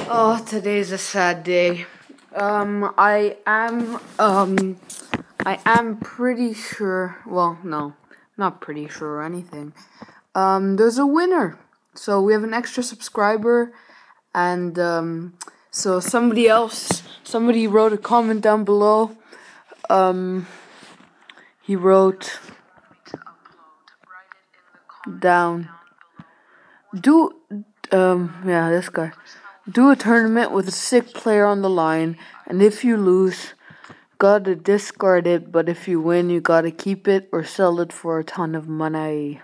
Oh, today's a sad day. I am pretty sure. Well, no, not pretty sure or anything. There's a winner. So we have an extra subscriber, and so somebody wrote a comment down below. He wrote down, this guy. Do a tournament with a sick player on the line, and if you lose, gotta discard it, but if you win, you gotta keep it or sell it for a ton of money.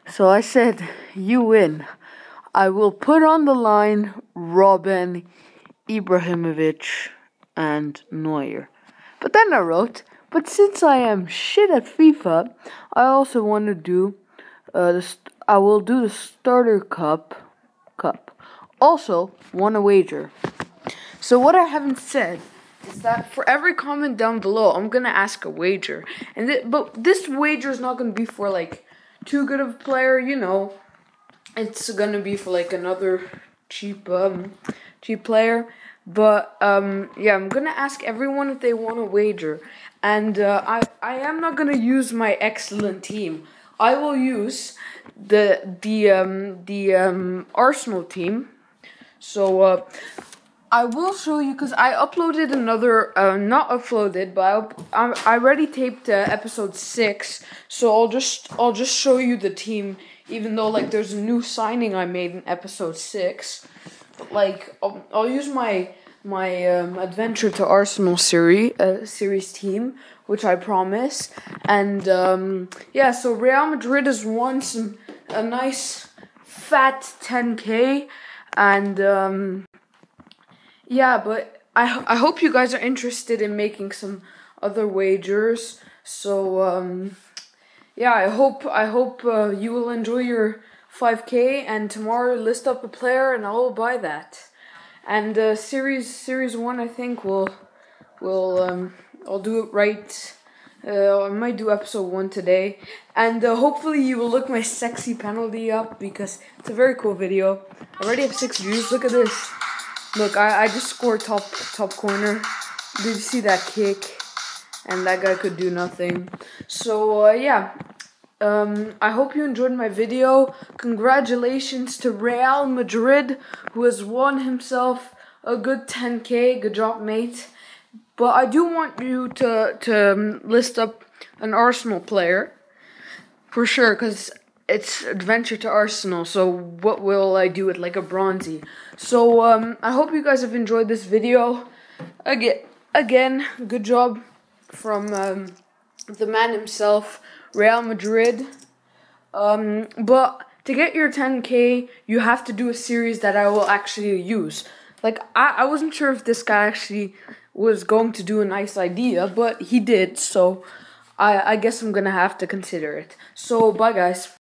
So I said, you win. I will put on the line Robin, Ibrahimovic, and Neuer. But then I wrote, but since I am shit at FIFA, I also want to do I will do the starter cup. Also, want a wager. So what I haven't said is that for every comment down below, I'm gonna ask a wager, but this wager is not gonna be for like too good of a player, It's gonna be for like another cheap player. But I'm gonna ask everyone if they want a wager, and I am not gonna use my excellent team. I will use the Arsenal team. So I will show you because I uploaded another, not uploaded, but I already taped episode 6. So I'll just show you the team, even though like there's a new signing I made in episode 6. But like I'll use my Adventure to Arsenal series team, which I promise. And so Real Madrid has won a nice fat 10K. And but I hope you guys are interested in making some other wagers. So I hope you will enjoy your 5K, and tomorrow list up a player and I will buy that. And series 1, I think will I'll do it right. I might do episode 1 today, and hopefully you will look my sexy penalty up because it's a very cool video. I already have 6 views. Look at this. Look, I just scored top corner. Did you see that kick? And that guy could do nothing. So I hope you enjoyed my video. Congratulations to Real Madrid, who has won himself a good 10K. Good job, mate. But I do want you to list up an Arsenal player, for sure, because it's Adventure to Arsenal, so what will I do with like a bronzy? So I hope you guys have enjoyed this video. Again, good job from the man himself, Real Madrid. But to get your 10K, you have to do a series that I will actually use. Like, I wasn't sure if this guy actually was going to do a nice idea, but he did, so I guess I'm gonna have to consider it. So, bye guys.